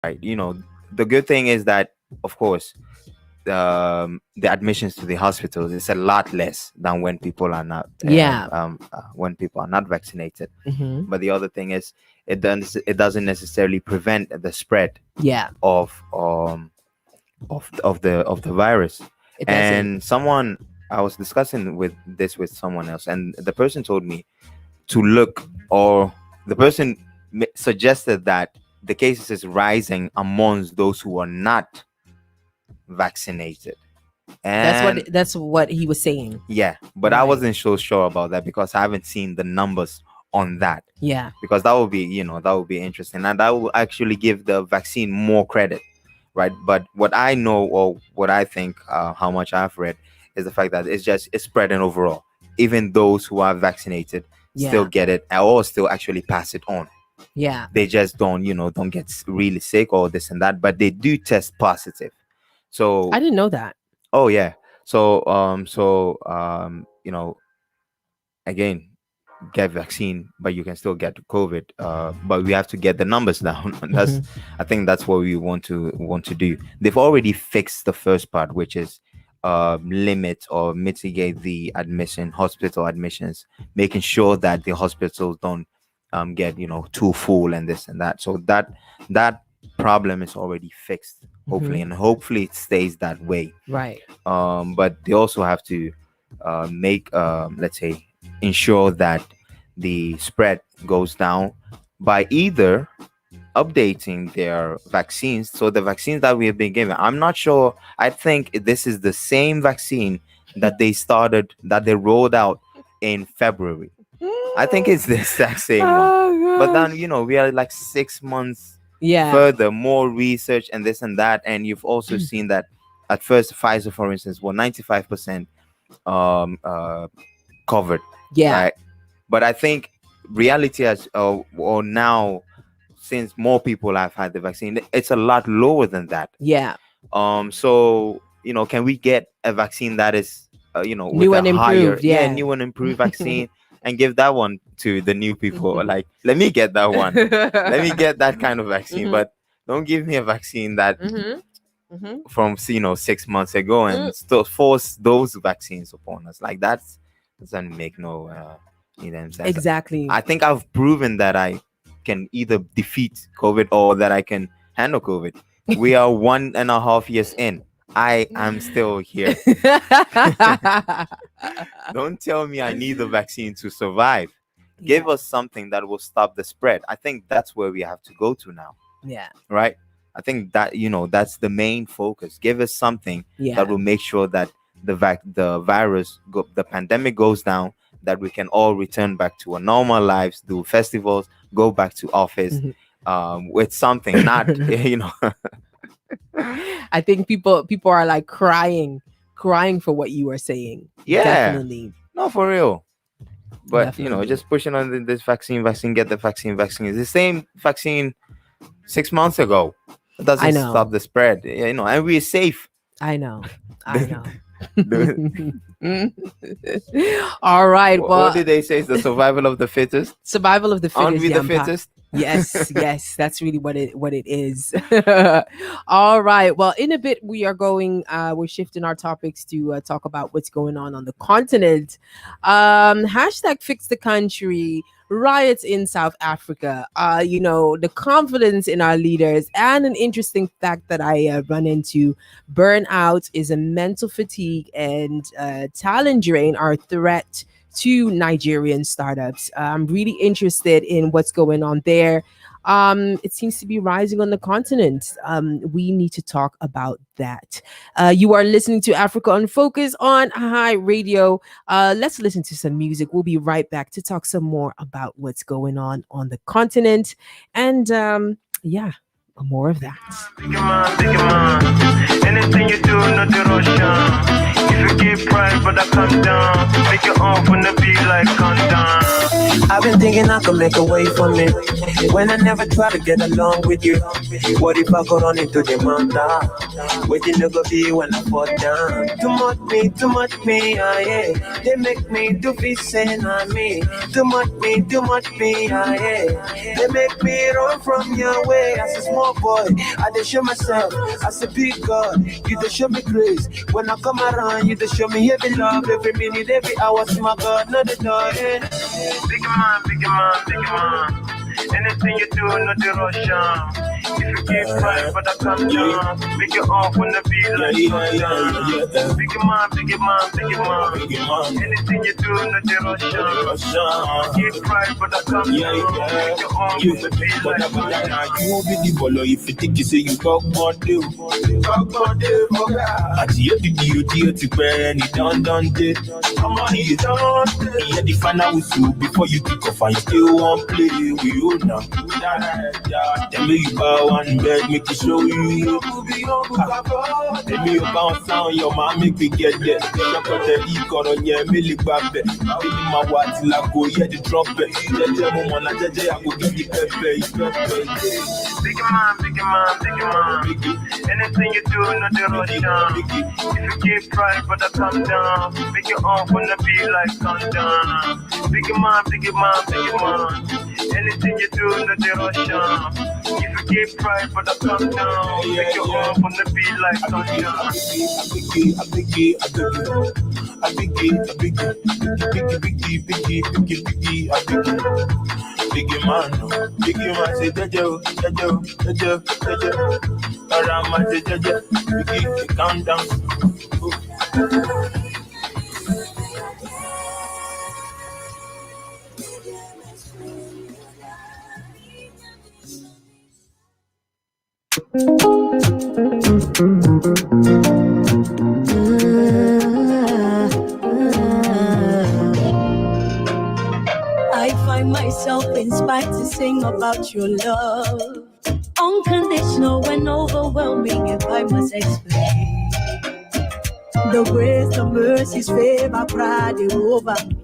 right? The good thing is that, of course, the admissions to the hospitals is a lot less than when people are not Yeah. when people are not vaccinated. Hmm. But the other thing is, it doesn't necessarily prevent the spread Yeah. of the virus. It doesn't. And I was discussing with someone else, and the person told me to look, or the person suggested that the cases is rising amongst those who are not vaccinated. And That's what he was saying. yeah, but I Right. wasn't so sure about that because I haven't seen the numbers on that. Yeah. Because that would be interesting, and that will actually give the vaccine more credit, right? But what I know, or what I think, how much I've read, is the fact that it's spreading overall. Even those who are vaccinated still Yeah. get it, or still actually pass it on. Yeah. They just don't get really sick or this and that, but they do test positive. So I didn't know that. oh yeah. So again, get vaccine, but you can still get COVID. But we have to get the numbers down. And Mhm. I think that's what we want to do. They've already fixed the first part, which is limit or mitigate the hospital admissions, making sure that the hospitals don't get too full and this and that. So that problem is already fixed, hopefully, Mhm. and hopefully it stays that way. Right. But they also have to make, let's say, ensure that the spread goes down by either updating their vaccines. So the vaccines that we have been given, I'm not sure. I think this is the same vaccine that they rolled out in February. I think it's the exact same one. Oh, But then, gosh. we are like 6 months Yeah. further, more research and this and that. And you've also seen that at first, Pfizer, for instance, was 95% um, uh, covered, Yeah. right? But I think reality has, or now, since more people have had the vaccine, it's a lot lower than that. Yeah. So can we get a vaccine that is, with New a and higher, improved. Yeah. new and improved vaccine, and give that one to the new people? Like, let me get that one. Let me get that kind of vaccine, Mhm. but don't give me a vaccine that Mhm. Mhm. from 6 months ago and still force those vaccines upon us. Like, that doesn't make no sense. Exactly. I think I've proven that I can either defeat COVID or that I can handle COVID. We are 1.5 years in. I am still here. Don't tell me I need the vaccine to survive. Give Yeah. us something that will stop the spread. I think that's where we have to go to now, Yeah. right? I think that that's the main focus. Give us something Yeah. that will make sure that the pandemic goes down, that we can all return back to our normal lives, do festivals, go back to office, Mhm. with something, not I think people are like crying for what you are saying. yeah, Definitely. no, for real. But Definitely. just pushing on this vaccine, get the vaccine. It's the same vaccine 6 months ago. It I doesn't know. stop the spread, and we're safe. I know. I know. The- All right. what Well, did they say? Is the survival of the fittest? survival of the Aren't fittest, we the Yampa. fittest? Yes, yes, that's really what it is. All right. Well, in a bit we're shifting our topics to talk about what's going on the continent. Hashtag fix the country, riots in South Africa. The confidence in our leaders, and an interesting fact that I run into: burnout is a mental fatigue, and talent drain are a threat to Nigerian startups. I'm really interested in what's going on there. It seems to be rising on the continent. We need to talk about that. You are listening to Africa on Focus on High Radio. Let's listen to some music. We'll be right back to talk some more about what's going on the continent. And yeah, more of that. Big man. Anything you do, not the Russian. If you keep pride, brother, come down. Make your own wanna be like come down. I've been thinking I could make a way for me when I never try to get along with you. What if I go run into the mountain? Waiting to go be when I fall down. Too much me, ah, yeah. They make me do this and on me. Too much me, ah, yeah. They make me run from your way. As a small boy, I just show myself. As a big God, you just show me grace. When I come around, you just show me every love, every minute, every hour. To my God, not the door, yeah. Big man, big man, big man. Anything you do, not the Russian. If you keep crying, but I come down. Make it off when the beat like sundown. Big man, big man, big man. Anything you do, not the Russian. Keep crying, but I come down. Make it off when the beat like sundown. You won't be the bolo if you think you say you talk more do. Talk more do, at the end of the day, to burn it down, day. Come on, you don't. Yeah, the final whistle before you kick off and you still won't play with you now. Tell me you bow one bed, make it show you. Tell me you bounce down your man, make me get there. Shop at the econ on your milli babbe. Baby, my watch like go, yeah, the trumpet. Jaja, mama, jaja, I go get the pepper. Big man, big man, big man. Anything you do, not the Russian. If you keep crying, but I come down. Make it off when the beat like sundown. Big man, big man, big man. Anything you do, not the Russian. If you keep crying, but I come down. Make it off when the beat like sundown. Biggie man, say Jajo. Around my Jajo, Biggie, calm down. I find myself inspired to sing about your love. Unconditional and overwhelming, if I must explain. The grace, the mercies, favor, pride over me.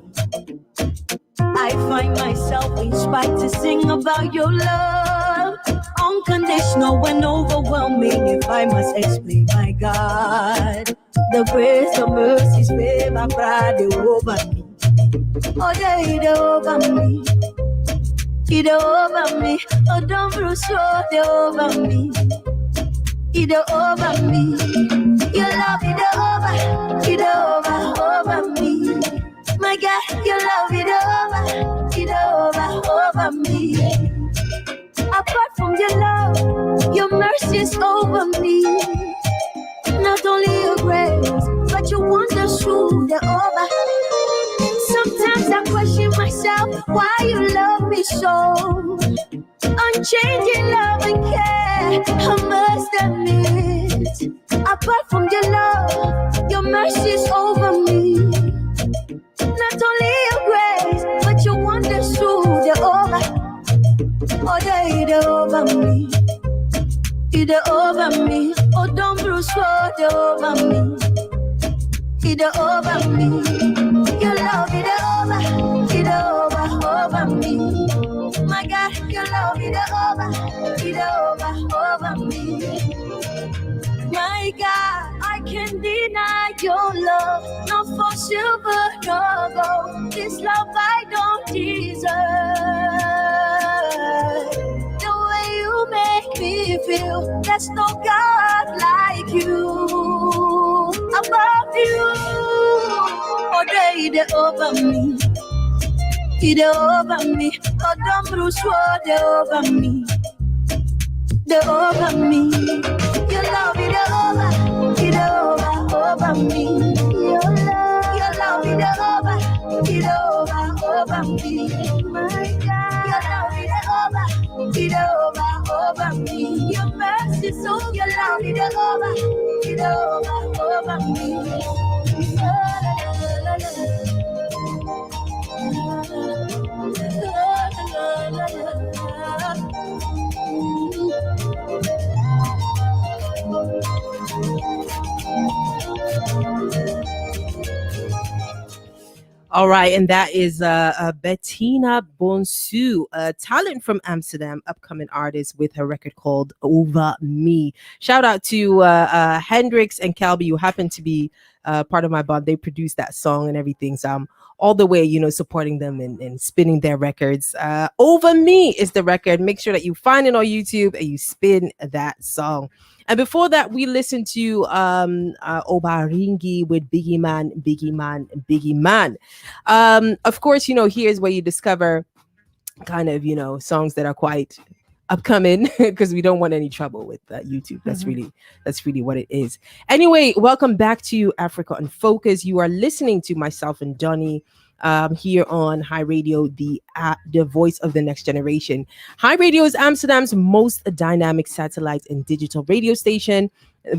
I find myself inspired to sing about your love. Unconditional and overwhelming, if I must explain, my God. The grace, the mercies, favor, pride over me. Oh, they over me. It over me. Oh, don't bruise, they over me. It over me. Your love, it over me. My God, your love, it over me. Apart from your love, your mercy is over me. Not only your grace, but your wonders through the over. Sometimes I question myself, why you love me so? Unchanging love and care, I must admit. Apart from your love, your mercy is over me. Not only your grace, but your wonders through the over. Oh, they over me. It over me. Oh, don't bruise for the over me. It over me. Your love, it over me. My God, your love, it over me. My God, I can't deny your love. Not for silver, no gold. This love I don't deserve. The way you make me feel, there's no God like you. Above you, oh, they over me. They over me. Oh, don't bruise, they over me. They over me. Your love, it over me. Your love, it over me. My God, your love, it over me. Your mercy, so your love, it over me. All right, and that is Bettina Bonsu, a talent from Amsterdam, upcoming artist with her record called Over Me. Shout out to Hendrix and Calby, who happen to be part of my band. They produced that song and everything, so I'm all the way, supporting them and spinning their records. Over Me is the record. Make sure that you find it on YouTube and you spin that song. And before that, we listened to Obaringi with Biggie Man, Biggie Man, Biggie Man. Of course, here's where you discover kind of, songs that are quite upcoming because we don't want any trouble with YouTube. That's really what it is. Anyway, welcome back to Africa on Focus. You are listening to myself and Donny here on High Radio, the voice of the next generation. High Radio is Amsterdam's most dynamic satellite and digital radio station.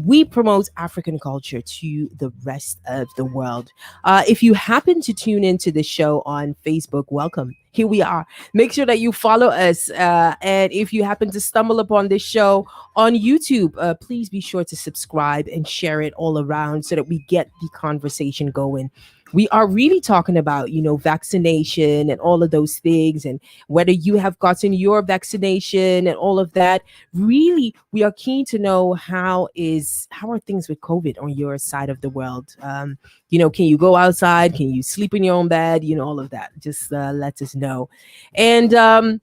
We promote African culture to the rest of the world. If you happen to tune into the show on Facebook, welcome. Here we are. Make sure that you follow us. And if you happen to stumble upon this show on YouTube, please be sure to subscribe and share it all around so that we get the conversation going. We are really talking about, vaccination and all of those things, and whether you have gotten your vaccination and all of that. Really, we are keen to know how are things with COVID on your side of the world. Can you go outside? Can you sleep in your own bed? All of that. Just let us know. And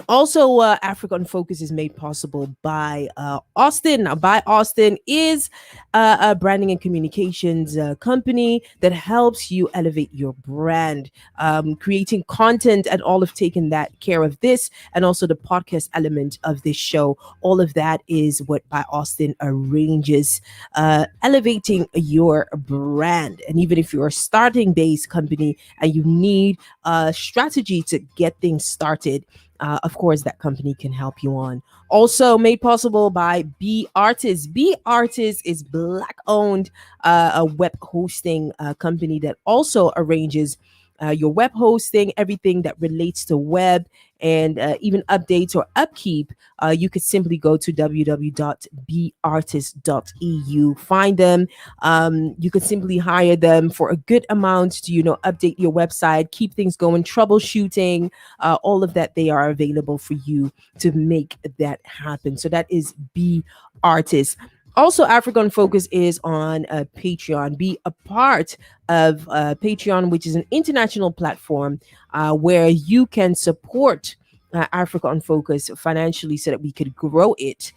also, Africa on Focus is made possible by Austin. Now, by Austin is a branding and communications company that helps you elevate your brand, creating content, and all have taken that care of this, and also the podcast element of this show. All of that is what by Austin arranges, elevating your brand. And even if you're a starting base company and you need a strategy to get things started, of course, that company can help you on. Also made possible by Be Artist. Be Artist is Black owned, a web hosting company that also arranges your web hosting, everything that relates to web, and even updates or upkeep. You could simply go to www.beartist.eu. Find them. You could simply hire them for a good amount to, update your website, keep things going, troubleshooting, all of that. They are available for you to make that happen. So that is Be Artist. Also, Africa on Focus is on Patreon. Be a part of Patreon, which is an international platform where you can support Africa on Focus financially so that we could grow it.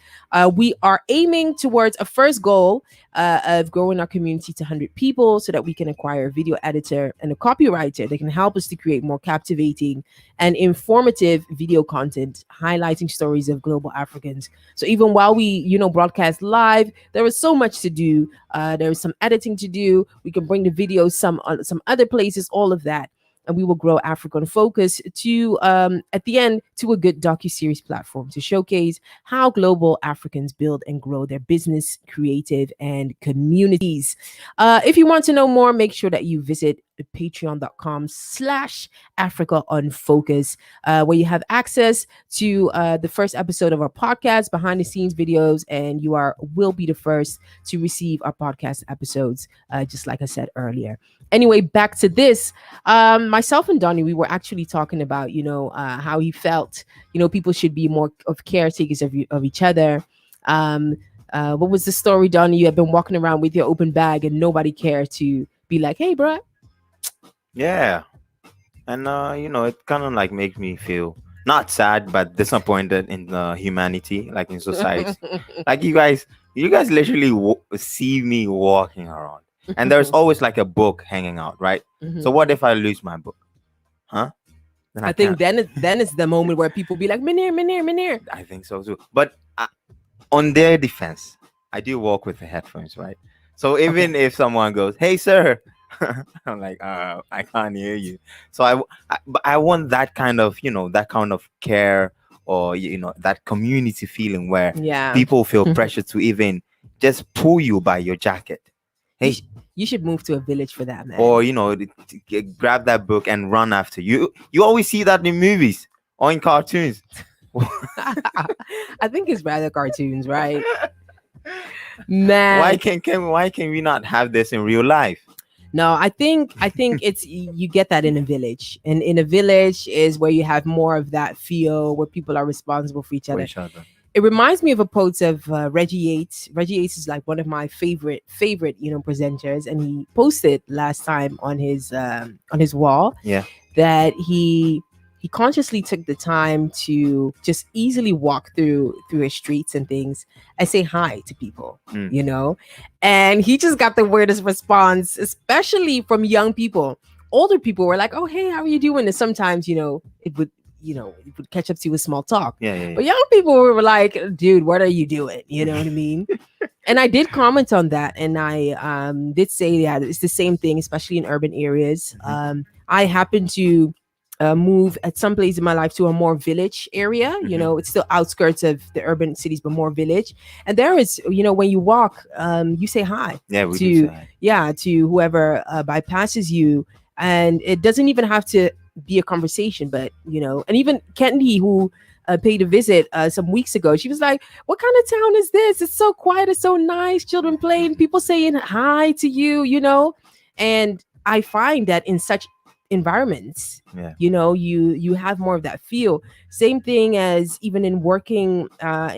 We are aiming towards a first goal of growing our community to 100 people so that we can acquire a video editor and a copywriter that can help us to create more captivating and informative video content highlighting stories of global Africans. So even while we, broadcast live, there is so much to do. There is some editing to do. We can bring the videos some other places, all of that. And we will grow Africa on Focus to, at the end, to a good docuseries platform to showcase how global Africans build and grow their business, creative, and communities. If you want to know more, make sure that you visit patreon.com/Africa on Focus, where you have access to the first episode of our podcast, behind the scenes videos, and you will be the first to receive our podcast episodes, just like I said earlier. Anyway, back to this. Myself and Donny, we were actually talking about, how he felt, people should be more of caretakers of each other. What was the story, Donny? You have been walking around with your open bag and nobody cared to be like, hey, bro. Yeah. And, it kind of like makes me feel not sad, but disappointed in humanity, like in society. Like you guys literally see me walking around. And there's always like a book hanging out, right? Mm-hmm. So what if I lose my book? Huh? Then I think then it's the moment where people be like, Minir. I think so too. But on their defense, I do walk with the headphones, right? So even if someone goes, hey, sir, I'm like, I can't hear you. So I want that kind of, care or, that community feeling where people feel pressure to even just pull you by your jacket. Hey, you should move to a village for that, man. Or, grab that book and run after you. You always see that in movies or in cartoons. I think it's rather cartoons, right? Man. Why can we not have this in real life? No, I think it's you get that in a village, and in a village is where you have more of that feel where people are responsible for each for other. each other. It reminds me of a quote of Reggie Yates. Reggie Yates is like one of my favorite presenters, and he posted last time on his wall Yeah. that he consciously took the time to just easily walk through his streets and things and say hi to people, Mm. and he just got the weirdest response, especially from young people. Older people were like, "Oh, hey, how are you doing?" And sometimes it would catch up to you with small talk. Yeah, yeah, But yeah. young people were like, "Dude, what are you doing?" You know what I mean? And I did comment on that, and I did say that it's the same thing, especially in urban areas. Mhm. I happen to move at some place in my life to a more village area. Mhm. It's still outskirts of the urban cities, but more village. And there is, when you walk, you say hi Yeah, we do to say. to whoever bypasses you, and it doesn't even have to be a conversation, but and even Kendi, who paid a visit some weeks ago, she was like, "What kind of town is this? It's so quiet, it's so nice, children playing, people saying hi to you." And I find that in such environments, Yeah. you have more of that feel. Same thing as even in working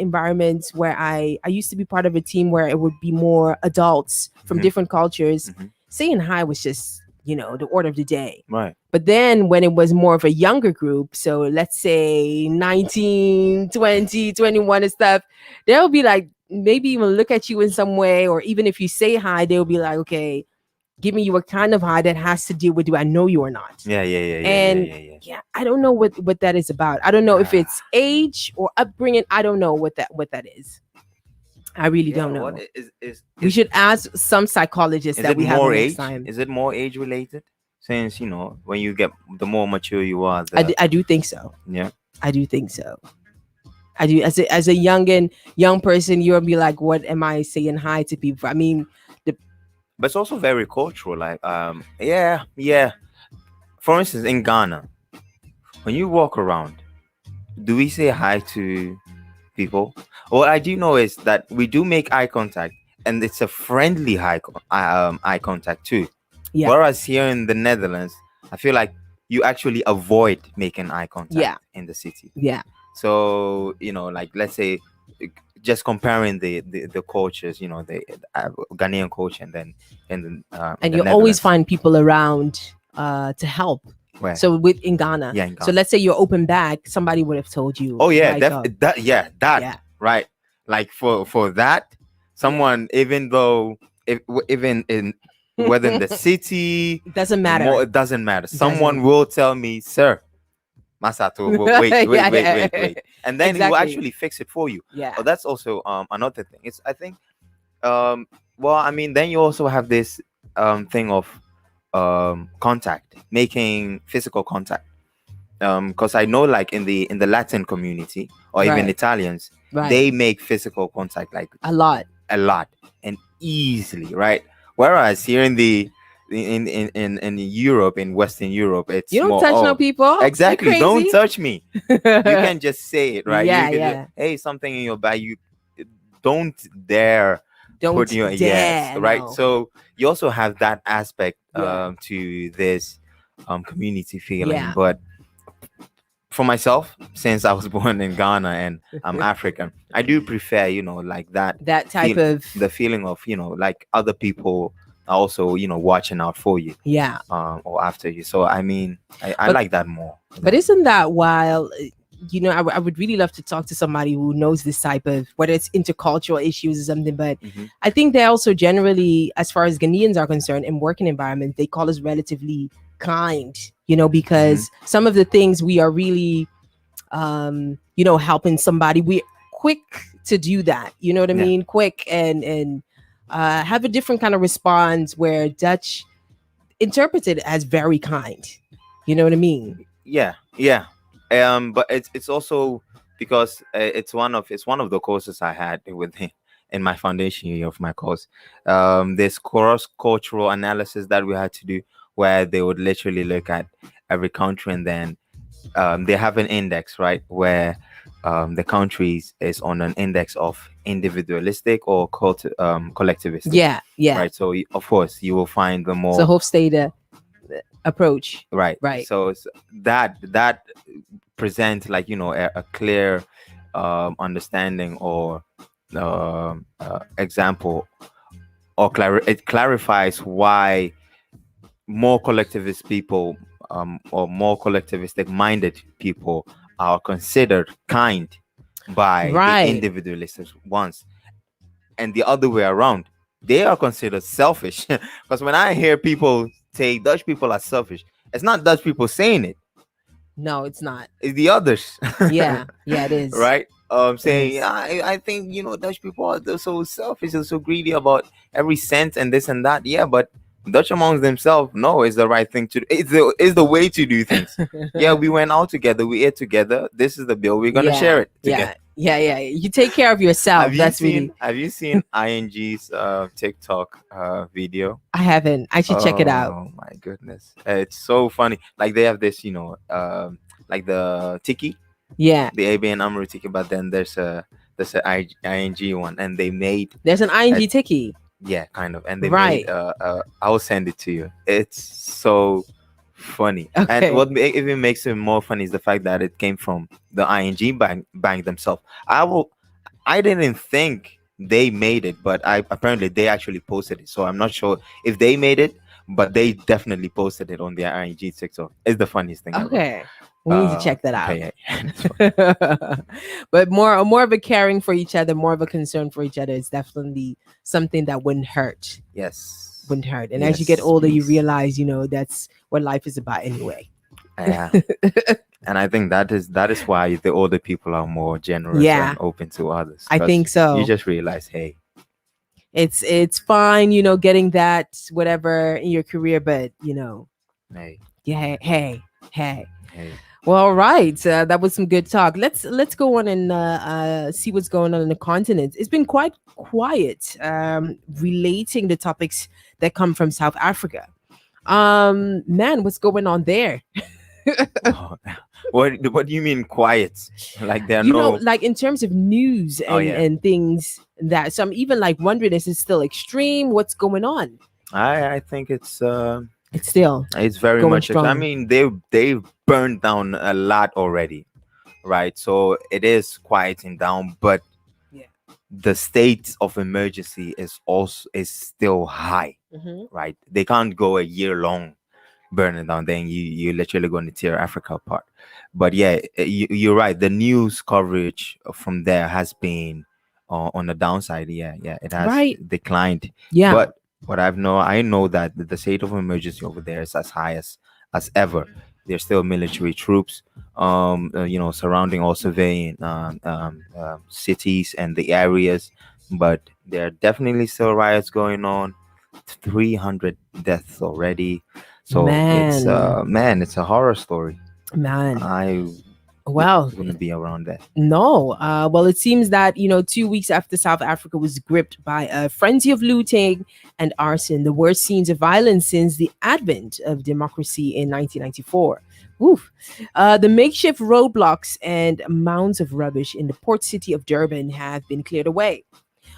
environments where I used to be part of a team where it would be more adults from Mhm. different cultures. Mhm. Saying hi was just the order of the day. Right. But then when it was more of a younger group, so let's say 19, 20, 21 and stuff, they'll be like, maybe even look at you in some way, or even if you say hi, they'll be like, okay, giving you a kind of high that has to deal with, do I know you or not? Yeah, yeah, yeah, yeah, yeah, And yeah, yeah. yeah, I don't know what that is about. I don't know if Ah. it's age or upbringing. I don't know what that is. I really Yeah. don't What know. is We should ask some psychologists is that it we have the more next age? time. Is it more age related? Since when you get the more mature you are, I do think so. yeah. I do think so. I do, as a young person, you'll be like, what am I saying hi to people? I mean, But it's also very cultural. Like yeah, yeah. For instance, in Ghana, when you walk around, do we say hi to people? What I do know is that we do make eye contact, and it's a friendly eye contact too. yeah, Whereas here in the Netherlands, I feel like you actually avoid making eye contact yeah, in the city. yeah. So like let's say, just comparing the cultures, the Ghanaian culture, and then in And the you always Netherlands. find people around to help. Where? So in Ghana, Yeah, in so Ghana. let's say you're open back, somebody would have told you. Oh yeah, like, that yeah, that yeah, right. Like for that, someone, even though even in whether in the city, it doesn't the matter. more, it doesn't matter. It Someone doesn't. will tell me, "Sir, Masato, Yeah, yeah. and then he will Exactly. actually fix it for you." Yeah, Oh, that's also another thing. It's, I think, well, I mean, then you also have this thing of contact, making physical contact. Because I know, like in the Latin community, or even right, Italians, right. they make physical contact like A lot. a lot and easily, right? Whereas here in Europe, in Western Europe, You it's don't more, touch no oh, people. You're exactly, don't crazy. touch me. You can just say it, right? You Yeah, can just, yeah. hey, something in your bag. You don't dare put Don't your, yes, dare. right. No. So you also have that aspect Yeah. to this community feeling. Yeah. But for myself, since I was born in Ghana and I'm African, I do prefer, like that That type feel, of. the feeling of, like other people are also, watching out for you, Yeah. or after you. So I mean, I But- like that more. But isn't that wild? I would really love to talk to somebody who knows this type of, whether it's intercultural issues or something. But Mhm. I think they also generally, as far as Ghanaians are concerned, in working environments, they call us relatively kind. Because some of the things we are really, helping somebody, we're quick to do that. You know what I Yeah. mean? Quick and have a different kind of response where Dutch interpreted as very kind. You know what I mean? Yeah, yeah. But it's also because it's one of the courses I had with him in my foundation year of my course. This cross cultural analysis that we had to do, where they would literally look at every country, and then they have an index, right, where the countries is on an index of individualistic or collectivistic, Yeah, yeah. right? So of course you will find the So more Hofstadter approach. right. Right. So that presents like a clear understanding or example, or it clarifies why more collectivist people, or more collectivistic minded people are considered kind by the Right. individualist ones, and the other way around, they are considered selfish. Because when I hear people say Dutch people are selfish, it's not Dutch people saying it, No, it's not. it's the others. Yeah, yeah, it is. Right? It Saying, is. I think Dutch people are they're so selfish and so greedy about every cent and this and that. Yeah, but Dutch amongst themselves, no, it's the right thing to do. It's the way to do things. Yeah, we went out together, we ate together. This is the bill. We're gonna share Yeah, it together. yeah, yeah, yeah. You take care of yourself. That's really. Have you seen ING's TikTok video? I haven't. I should check it out. Oh my goodness, it's so funny. Like they have this, like the tiki, Yeah, the AB and Amru tiki, but then there's a ING one, and they made there's an a, ING Tiki. yeah, kind of, and they Right. made I'll send it to you. It's so funny, Okay. and what even makes it more funny is the fact that it came from the ING bank themselves. I didn't think they made it, but I apparently they actually posted it. So I'm not sure if they made it, but they definitely posted it on their ING TikTok. It's the funniest thing ever. Okay. We need to check that out. Okay, yeah. But more of a caring for each other, more of a concern for each other is definitely something that wouldn't hurt. Yes. Wouldn't hurt. And as you get Yes, older, you please. realize, that's what life is about anyway. Yeah. And I think that is why the older people are more generous Yeah. and open to others. I 'Cause think so. You just realize, hey, It's fine, getting that whatever in your career, but hey, yeah, hey. hey. Well, all right. That was some good talk. Let's go on and see what's going on in the continent. It's been quite quiet, relating the topics that come from South Africa. Man, what's going on there? Oh, what do you mean quiet? Like there are Like in terms of news and, Oh, yeah. and things that. So I'm even like wondering, is it still extreme? What's going on? I think it's Still very going much. I strong. mean, they've burned down a lot already, right? So it is quieting down, but Yeah. the state of emergency is still high, right? They can't go a year long burning down. Then you're literally going to tear Africa apart. But yeah, you're right. The news coverage from there has been on the downside. Yeah, it has Right. declined. Yeah. But what I know that the state of emergency over there is as high as ever. There's still military troops, surrounding or surveying cities and the areas, but there are definitely still riots going on. 300 deaths already. So it's Man. it's a horror story. Man. I Well, wouldn't be around that. no. Well, it seems that, 2 weeks after South Africa was gripped by a frenzy of looting and arson, the worst scenes of violence since the advent of democracy in 1994. Oof. The makeshift roadblocks and mounds of rubbish in the port city of Durban have been cleared away.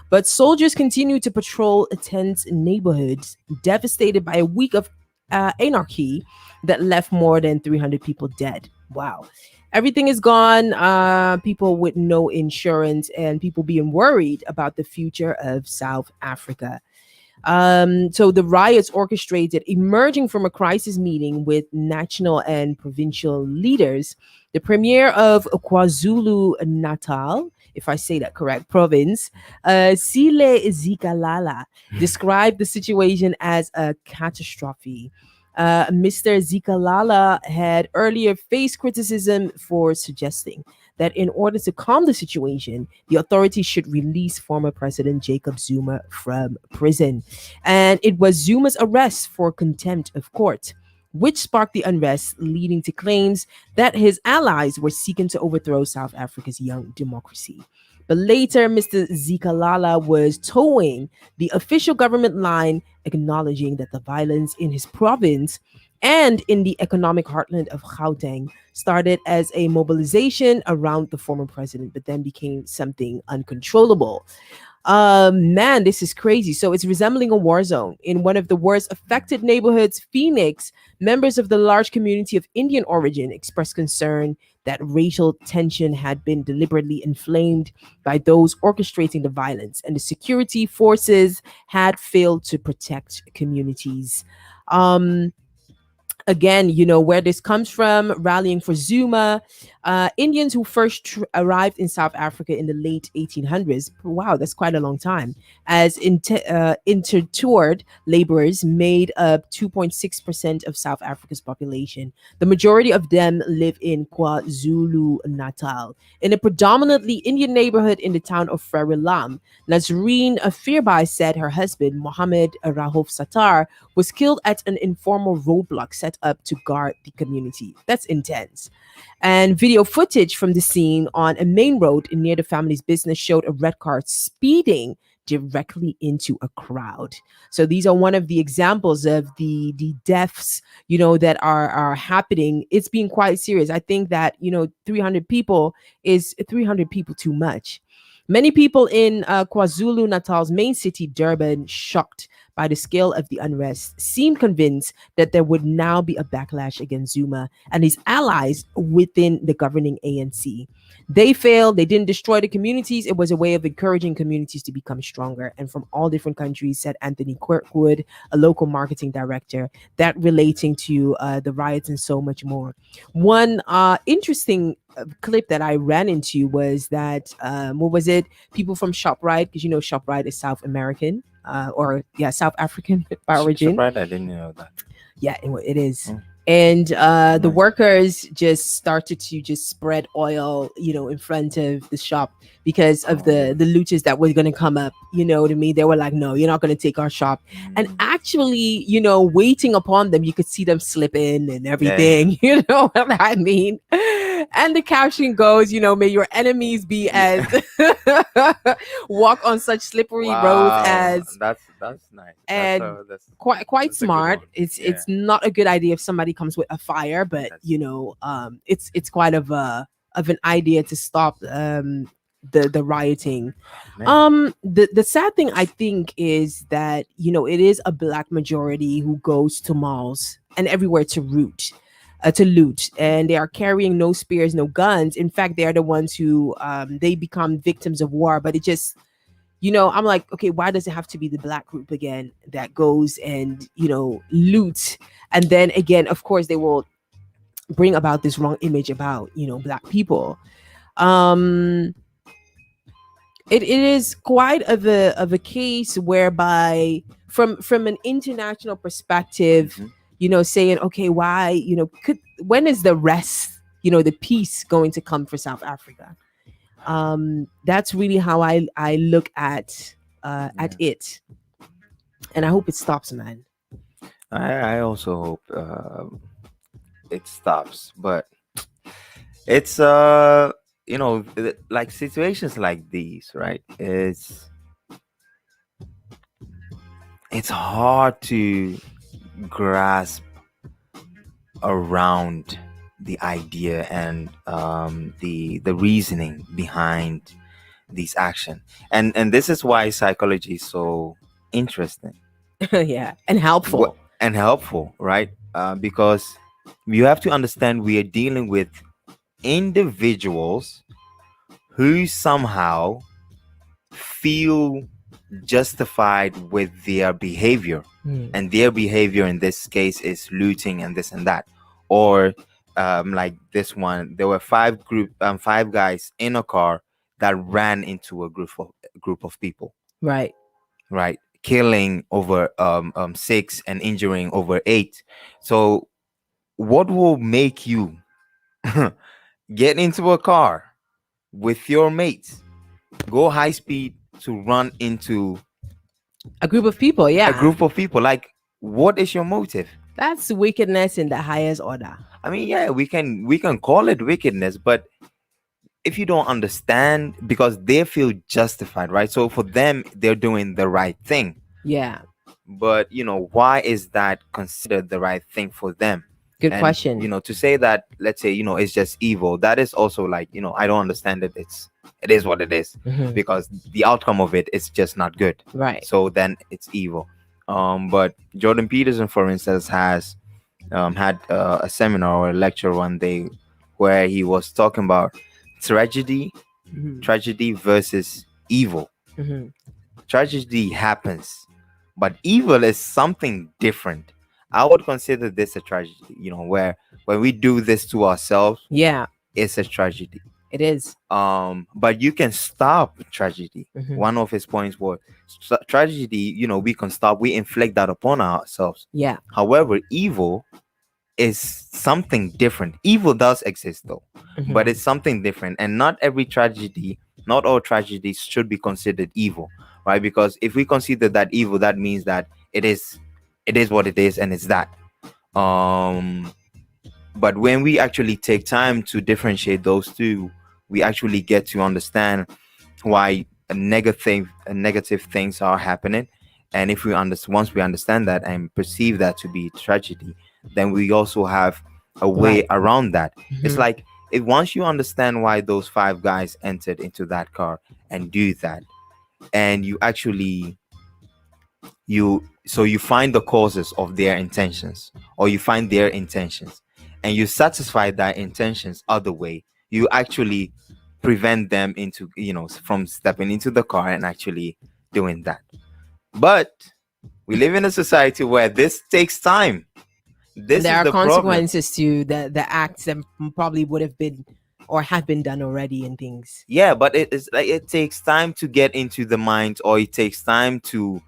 But soldiers continue to patrol tense neighborhoods devastated by a week of anarchy that left more than 300 people dead. Wow. Everything is gone. People with no insurance and people being worried about the future of South Africa. So the riots orchestrated emerging from a crisis meeting with national and provincial leaders. The premier of KwaZulu Natal, if I say that correct, province, Sile Zikalala, described the situation as a catastrophe. Mr. Zikalala had earlier faced criticism for suggesting that in order to calm the situation, the authorities should release former President Jacob Zuma from prison. And it was Zuma's arrest for contempt of court, which sparked the unrest, leading to claims that his allies were seeking to overthrow South Africa's young democracy. But later, Mr. Zikalala was towing the official government line, acknowledging that the violence in his province and in the economic heartland of Gauteng, started as a mobilization around the former president, but then became something uncontrollable. Man, this is crazy. So it's resembling a war zone. In one of the worst affected neighborhoods, Phoenix, members of the large community of Indian origin expressed concern that racial tension had been deliberately inflamed by those orchestrating the violence, and the security forces had failed to protect communities. Um, Again, where this comes from, rallying for Zuma. Indians who first arrived in South Africa in the late 1800s, wow, that's quite a long time, as intertoured laborers made up 2.6% of South Africa's population. The majority of them live in KwaZulu Natal, in a predominantly Indian neighborhood in the town of Frerelam. Nazreen Firbai said her husband, Mohammed Rahuf Sattar, was killed at an informal roadblock set up to guard the community. That's intense. And video footage from the scene on a main road near the family's business showed a red car speeding directly into a crowd. So these are one of the examples of the deaths, that are happening. It's being quite serious. I think that 300 people is 300 people too much. Many people in KwaZulu Natal's main city, Durban, shocked by the scale of the unrest, seemed convinced that there would now be a backlash against Zuma and his allies within the governing ANC. They failed. They didn't destroy the communities. It was a way of encouraging communities to become stronger. And from all different countries, said Anthony Kirkwood, a local marketing director, that relating to the riots and so much more. One interesting clip that I ran into was that, what was it? People from ShopRite, because ShopRite is South American, or yeah, South African by origin. Surprised I didn't know that. Yeah, it is. Mm. And the Nice. workers just started to just spread oil, in front of the shop because of the looters that were going to come up. You know what I mean? They were like, no, you're not going to take our shop. And actually, waiting upon them, you could see them slip in and everything. You know what I mean? And the caption goes, may your enemies be as walk on such slippery roads as. That's nice. And that's quite that's a good smart. one. It's Yeah. not a good idea if somebody comes with a fire, but it's quite of an idea to stop the rioting. Man. The sad thing I think is that it is a black majority who goes to malls and everywhere to loot, and they are carrying no spears, no guns. In fact, they are the ones who they become victims of war. But it just, I'm like, okay, why does it have to be the black group again that goes and loot? And then again, of course, they will bring about this wrong image about black people. um it is quite of a case whereby from an international perspective, Mhm. saying, okay, why, when is the rest, the peace going to come for South Africa? That's really how I look at Yeah. it, and I hope it stops, man. I also hope it stops, but it's like situations like these, right? It's hard to grasp around the idea and the reasoning behind these action, and this is why psychology is so interesting. Yeah, and helpful. And helpful, right? Because you have to understand we are dealing with individuals who somehow feel justified with their behavior, Mm. and their behavior in this case is looting and this and that. Or like this one, there were five guys in a car that ran into a group of people, Right. right, killing over six and injuring over eight. So what will make you get into a car with your mates, go high speed to run into A group of people, a yeah. group of people? Like, what is your motive? That's wickedness in the highest order. I mean, yeah, we can call it wickedness, but if you don't understand, because they feel justified, right? So for them, they're doing the right thing. Yeah. but why is that considered the right thing for them? Good And question. to say that, let's say, it's just evil, that is also like, I don't understand it. It is what it is, Mhm. because the outcome of it is just not good. Right. So then it's evil. But Jordan Peterson, for instance, has had a seminar or a lecture one day where he was talking about tragedy Mhm. tragedy versus evil. Mhm. Tragedy happens, but evil is something different. I would consider this a tragedy, where when we do this to ourselves, Yeah, it's a tragedy. it is. But you can stop tragedy. Mhm. One of his points was tragedy, we can stop, we inflict that upon ourselves. Yeah. However, evil is something different. Evil does exist though, but Mhm. it's something different. And not all tragedies should be considered evil, right? Because if we consider that evil, that means that it is what it is, and it's that. Um, but when we actually take time to differentiate those two, we actually get to understand why negative things are happening. And if we understand once we understand that and perceive that to be tragedy, then we also have a way Right. around that. It's Mhm. like, if once you understand why those five guys entered into that car and do that, and you actually you find the causes of their intentions, or you find their intentions, and you satisfy their intentions other way, you actually prevent them into from stepping into the car and actually doing that. But we live in a society where this takes time. And This there is are the problem. consequences to the acts that probably would have been or have been done already and things. Yeah, but it is like, it takes time to get into the mind, or it takes time to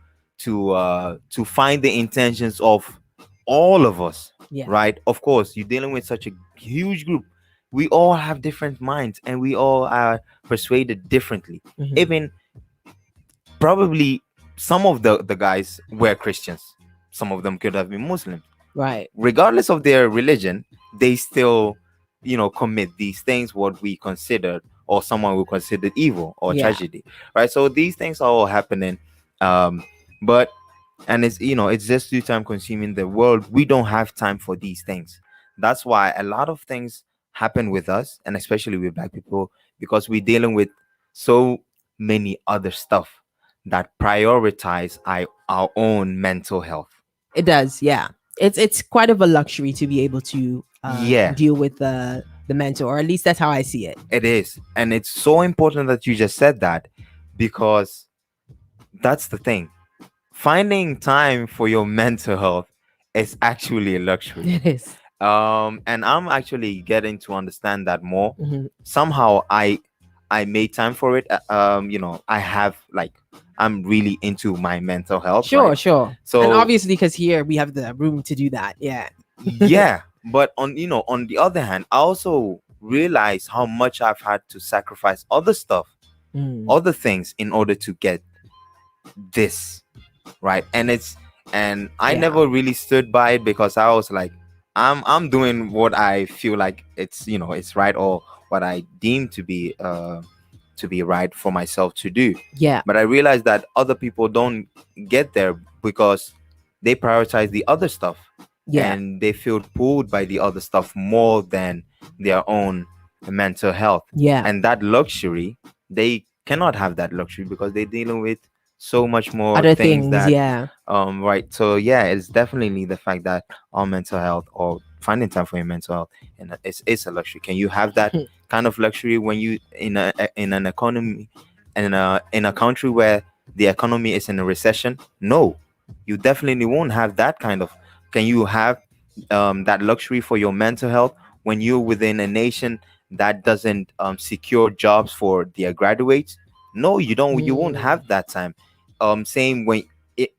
find the intentions of all of us, Yeah. right? Of course, you're dealing with such a huge group. We all have different minds, and we all are persuaded differently. Mhm. Even probably some of the guys were Christians, some of them could have been Muslims. Right. Regardless of their religion, they still commit these things, what we considered, or someone will consider evil or Yeah. tragedy, right? So these things are all happening. But and it's just too time consuming. The world, we don't have time for these things. That's why a lot of things happen with us, and especially with black people, because we're dealing with so many other stuff that prioritize our own mental health. It does. Yeah. It's quite of a luxury to be able to Yeah, deal with the mental, or at least that's how I see it. it is. And it's so important that you just said that, because that's the thing. Finding time for your mental health is actually a luxury. It is. And I'm actually getting to understand that more. Mhm. Somehow I made time for it. I have, like, I'm really into my mental health, Sure, right? sure. And So obviously, because here we have the room to do that. Yeah. yeah, but on the other hand, I also realize how much I've had to sacrifice other stuff, Mm. other things, in order to get this, right? And I Yeah. never really stood by it, because I was like, I'm doing what I feel like it's right, or what I deem to be right for myself to do. Yeah. But I realized that other people don't get there, because they prioritize the other stuff, Yeah. and they feel pulled by the other stuff more than their own mental health. Yeah. And that luxury, they cannot have that luxury, because they're dealing with so much more Other things things. that Yeah. right. So yeah, it's definitely the fact that our mental health, or finding time for your mental health, and it's a luxury. Can you have that kind of luxury when you in an economy, in a country where the economy is in a recession? No, you definitely won't have that kind of. Can you have that luxury for your mental health when you're within a nation that doesn't secure jobs for their graduates? No, you don't. You won't Mm. have that time. Same when it,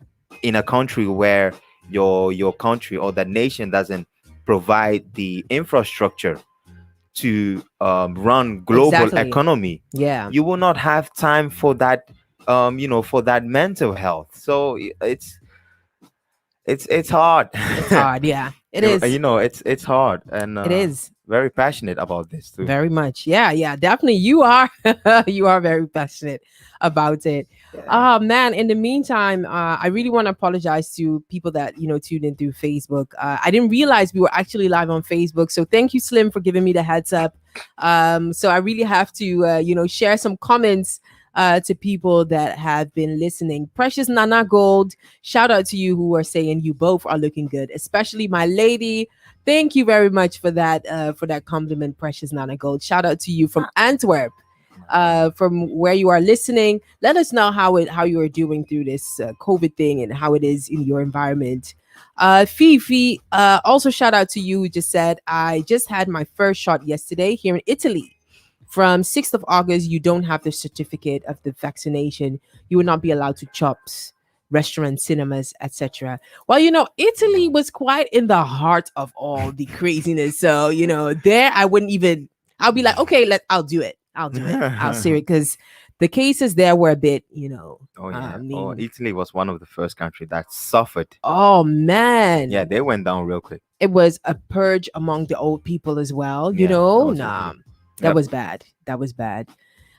in a country where your country or that nation doesn't provide the infrastructure to run global Exactly. economy, Yeah. you will not have time for that for that mental health. So it's hard. It's hard. Yeah. It is. It's hard. And It is. very passionate about this too. Very much. Yeah, yeah, definitely. You are you are very passionate about it. Yeah. Oh man, in the meantime, I really want to apologize to people that, tuned in through Facebook. I didn't realize we were actually live on Facebook. So thank you, Slim, for giving me the heads up. So I really have to share some comments to people that have been listening. Precious Nana Gold, shout out to you who are saying you both are looking good, especially my lady. Thank you very much for that compliment, Precious Nana Gold. Shout out to you from Antwerp, from where you are listening. Let us know how you are doing through this COVID thing and how it is in your environment. Fifi, also shout out to you who just said, I just had my first shot yesterday here in Italy. From 6th of August, you don't have the certificate of the vaccination. You will not be allowed to shops, restaurants, cinemas, etc. Well, Italy was quite in the heart of all the craziness. So, there I wouldn't even. I'll be like, okay, I'll do it. I'll see it because the cases there were a bit, Oh yeah. I mean, Italy was one of the first country that suffered. oh man, Yeah, they went down real quick. it was a purge among the old people as well. Yeah, that was Nah, okay. that Yep. was bad. That was bad.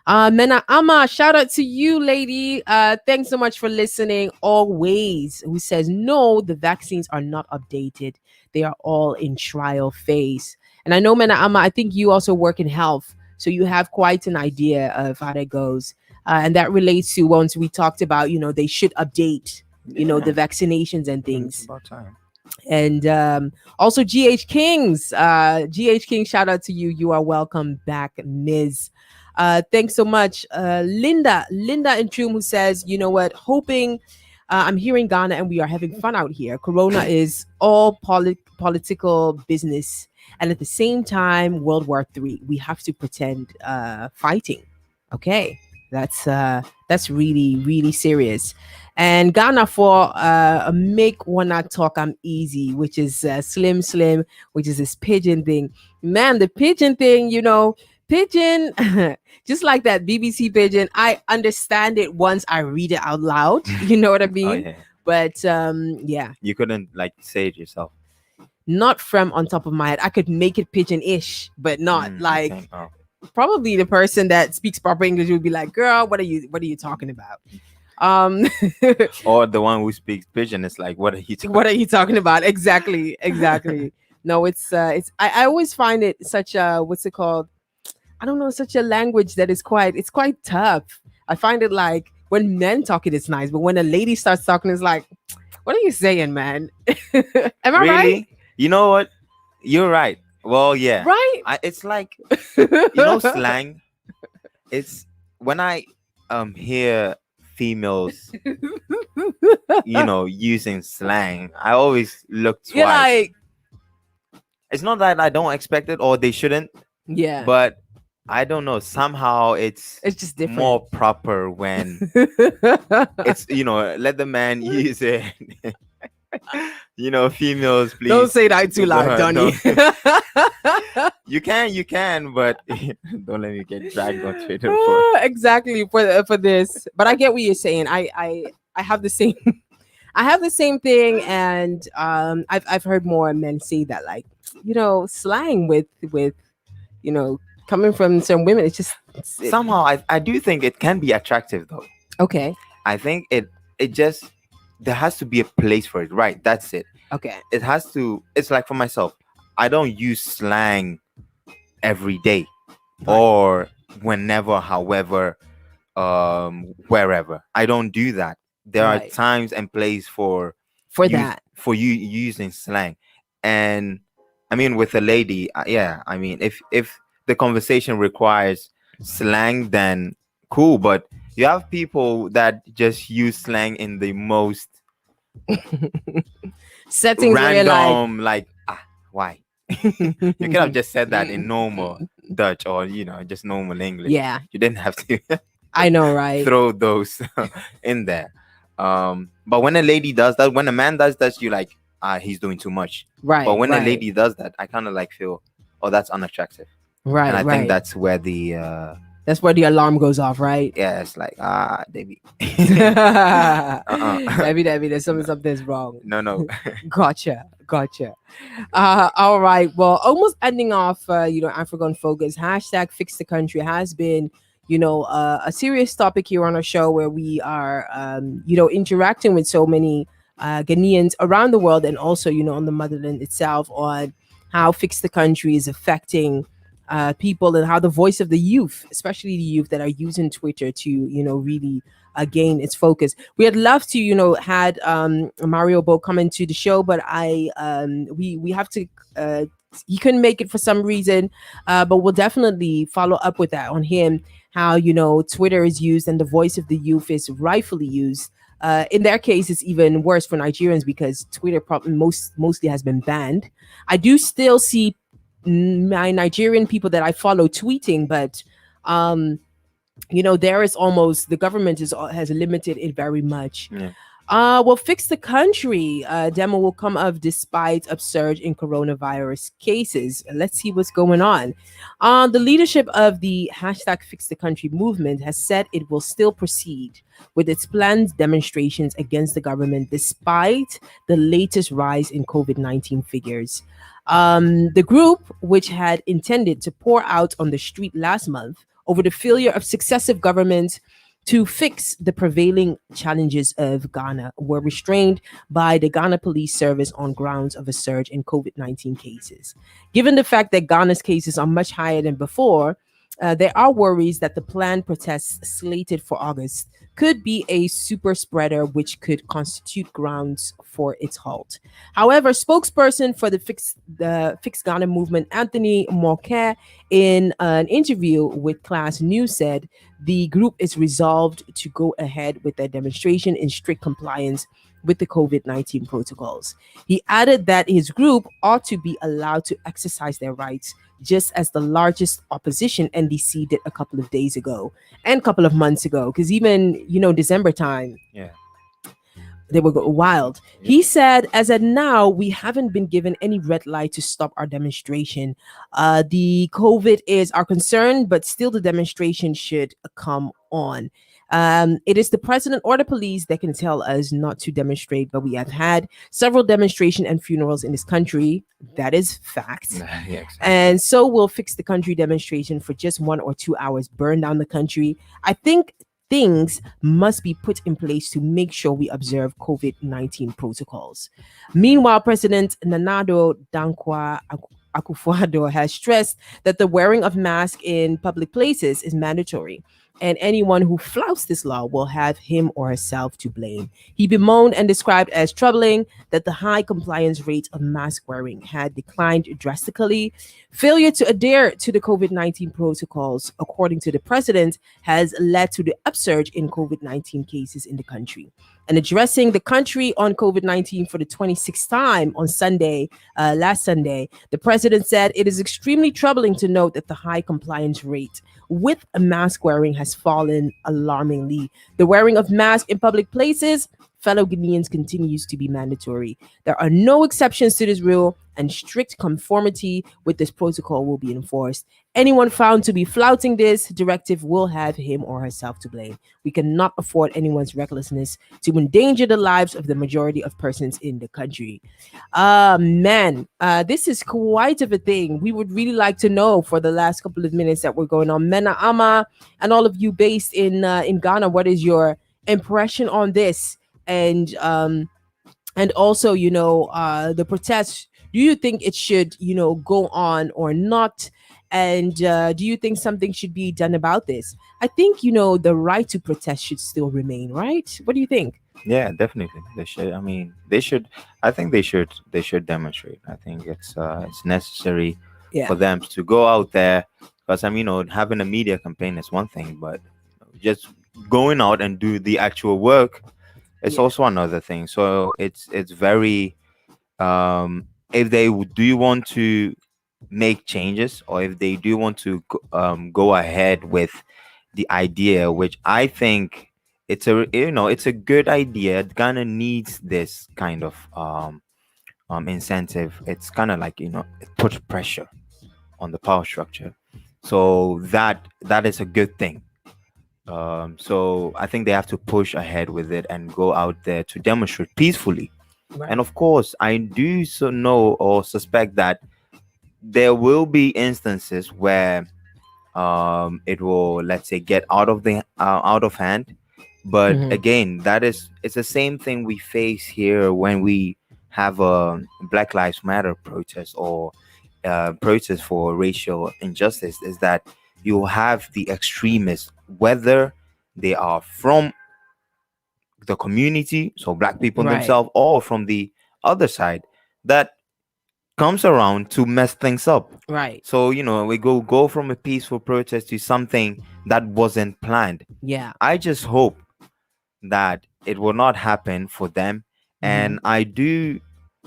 Ms.aba, shout out to you, lady. Thanks so much for listening always. Who says no, the vaccines are not updated. They are all in trial phase. And I know, Ms.aba, I think you also work in health. So you have quite an idea of how that goes. And that relates to once we talked about, they should update, the vaccinations and It's things. about time. And also GH Kings. GH King, shout out to you. You are welcome back, Ms. Thanks so much. Linda in Troom, who says, you know what, hoping I'm here in Ghana and we are having fun out here. Corona is all political business. And at the same time, World War III, we have to pretend fighting. Okay. That's really, really serious. And Ghana for make one not talk I'm easy, which is slim, which is this pigeon thing. Man, the pigeon thing, pigeon, just like that BBC pigeon, I understand it once I read it out loud. You know what I mean? Oh yeah. But yeah, You couldn't like say it yourself. not from on top of my head. I could make it pigeon-ish, but not like Okay. Oh. probably the person that speaks proper English would be like, "Girl, what are you talking about?" Or the one who speaks pigeon is like, what are you talking What are you talking about? Exactly. No, it's I always find it such a, what's it called? I don't know, such a language that is quite tough. I find it like when men talk it's nice, but when a lady starts talking, it's like, what are you saying, man? Am I Really? right? You know what? You're right. Well, yeah. Right? It's like slang. It's when I hear females using slang, I always look twice. You're like, It's not that I don't expect it or they shouldn't, yeah, but I don't know. Somehow it's just different. more proper when it's let the man use it. Females, please Don't say that too loud, Donny. You can, but don't let me get dragged on Twitter for Exactly for this. But I get what you're saying. I have the same. I have the same thing, and I've heard more men say that, like, slang with coming from some women. It's just somehow I do think it can be attractive though. okay. I think it just there has to be a place for it, right? That's it. Okay. It has to. It's like for myself, I don't use slang every day or whenever, however, wherever. I don't do that. There are Right. times and place for that. for you using slang. And I mean, with a lady, yeah, I mean, if the conversation requires slang, then cool. But you have people that just use slang in the most Settings where you're random, like why? You could have just said that in normal Dutch or just normal English. Yeah, You didn't have to I know, right? throw those in there. But when a lady does that, when a man does that, you like, he's doing too much. Right. But when right, a lady does that, I kind of like feel, oh, that's unattractive. right, And I right. think that's where the That's where the alarm goes off, right? Yeah, it's like David. Debbie, there's No, something's wrong. no, no. Gotcha. All right. Well, almost ending off, African focus. Hashtag fix the country has been, a serious topic here on our show where we are, interacting with so many Ghanaians around the world and also, on the motherland itself on how fix the country is affecting people and how the voice of the youth, especially the youth that are using Twitter to, really gain its focus. We had loved to, had Mare Oboh come into the show, but we have to. He couldn't make it for some reason, but we'll definitely follow up with that on him. How Twitter is used and the voice of the youth is rightfully used. In their case, it's even worse for Nigerians because Twitter probably mostly has been banned. I do still see my Nigerian people that I follow tweeting, but there is almost the government has limited it very much. Yeah. Well, fix the country. Demo will come of despite upsurge in coronavirus cases. Let's see what's going on. The leadership of the hashtag Fix the Country movement has said it will still proceed with its planned demonstrations against the government despite the latest rise in COVID-19 figures. The group, which had intended to pour out on the street last month over the failure of successive governments to fix the prevailing challenges of Ghana, were restrained by the Ghana Police Service on grounds of a surge in COVID-19 cases. Given the fact that Ghana's cases are much higher than before, there are worries that the planned protests slated for August could be a super spreader, which could constitute grounds for its halt. However, spokesperson for the Fix Ghana movement, Anthony Morke, in an interview with Class News, said the group is resolved to go ahead with their demonstration in strict compliance with the COVID-19 protocols. He added that his group ought to be allowed to exercise their rights, just as the largest opposition NDC did a couple of days ago and a couple of months ago. Because even, December time, Yeah. they were wild. He said, as of now, we haven't been given any red light to stop our demonstration. The COVID is our concern, but still the demonstration should come on. It is the president or the police that can tell us not to demonstrate, but we have had several demonstration and funerals in this country. That is fact. Yeah, exactly. And so we'll fix the country demonstration for just 1 or 2 hours, burn down the country. I think things must be put in place to make sure we observe COVID-19 protocols. Meanwhile, President Nanado Dankwa Akufo-Addo has stressed that the wearing of masks in public places is mandatory, and anyone who flouts this law will have him or herself to blame. He bemoaned and described as troubling that the high compliance rate of mask wearing had declined drastically. Failure to adhere to the COVID-19 protocols, according to the president, has led to the upsurge in COVID-19 cases in the country. And addressing the country on COVID-19 for the 26th time on Sunday, last Sunday, the president said it is extremely troubling to note that the high compliance rate with mask wearing has fallen alarmingly. The wearing of masks in public places, fellow Guineans, continues to be mandatory. There are no exceptions to this rule, and strict conformity with this protocol will be enforced. Anyone found to be flouting this directive will have him or herself to blame. We cannot afford anyone's recklessness to endanger the lives of the majority of persons in the country. Man, this is quite of a thing. We would really like to know for the last couple of minutes that we're going on. Ms.aba and all of you based in Ghana, what is your impression on this? And also, the protests. Do you think it should, go on or not? And do you think something should be done about this? I think, the right to protest should still remain, right? What do you think? Yeah, definitely. They should. I mean, they should. I think they should. They should demonstrate. I think it's necessary Yeah. for them to go out there. Because having a media campaign is one thing, but just going out and do the actual work is Yeah. also another thing. So it's very. If they do want to make changes, or if they do want to go ahead with the idea, which I think it's a good idea. Ghana needs this kind of incentive. It's kind of like it puts pressure on the power structure So that is a good thing. So I think they have to push ahead with it and go out there to demonstrate peacefully. And Right. of course, I do so know or suspect that there will be instances where it will, let's say, get out of hand. But Hmm. again, it's the same thing we face here when we have a Black Lives Matter protest, or protest for racial injustice, is that you have the extremists, whether they are from the community, so black people Right. themselves, or from the other side, that comes around to mess things up. Right. So we go from a peaceful protest to something that wasn't planned. Yeah. I just hope that it will not happen for them. Hmm. And I do,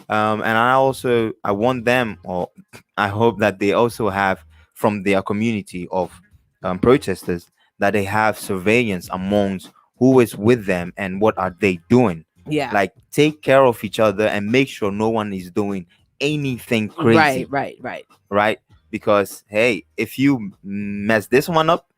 and I want them, or I hope that they also have, from their community of protesters, that they have surveillance amongst who is with them and what are they doing. Yeah. Like, take care of each other and make sure no one is doing anything Right. crazy, Right. Right. right? Because hey, if you mess this one up,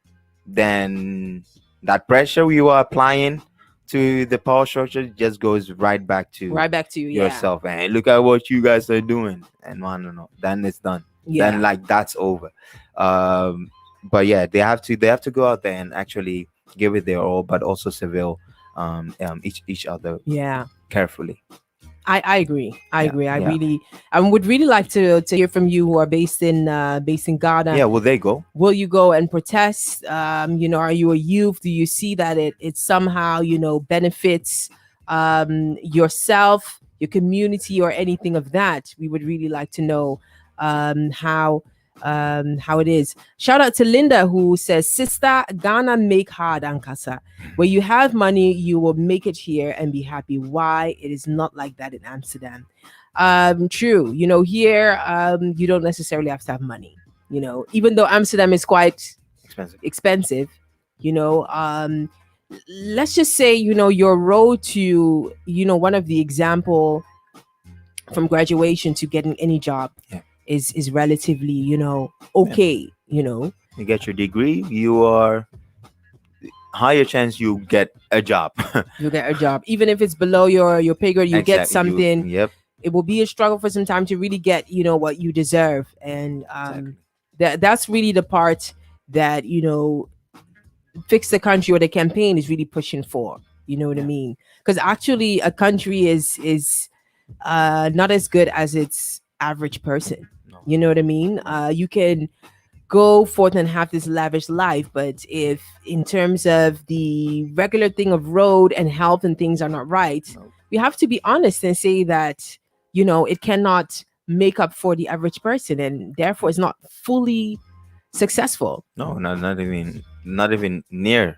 then that pressure you are applying to the power structure just goes right back to Right back to you. Yeah. yourself. And hey, look at what you guys are doing, and I don't know, then it's done. Then, Yeah. like, that's over. But yeah, they have to go out there and actually give it their all, but also civil each other Yeah. carefully. I agree. I Yeah, agree. yeah, I would really like to hear from you who are based in Ghana. yeah. Well, there you go. Will you go and protest? Are you a youth? Do you see that it somehow, benefits yourself, your community, or anything of that? We would really like to know how it is. Shout out to Linda who says, "Sister, Ghana make hard ankasa. Where you have money, you will make it here and be happy. Why it is not like that in Amsterdam?" True. Here you don't necessarily have to have money. Even though Amsterdam is quite Expensive. expensive, you know, um, let's just say, your road to, one of the example from graduation to getting any job Yeah. is relatively, okay, You get your degree, you are higher chance you get a job. you get a job. Even if it's below your pay grade, you get Exactly. something. Yep. It will be a struggle for some time to really get, what you deserve. And Exactly. that's really the part that, fix the country or the campaign is really pushing for. You know what I Yeah. mean? Because actually a country is not as good as its average person. No. You know what I mean? You can go forth and have this lavish life, but if in terms of the regular thing of road and health and things are not right, No. we have to be honest and say that, it cannot make up for the average person, and therefore it's not fully successful. No, not even near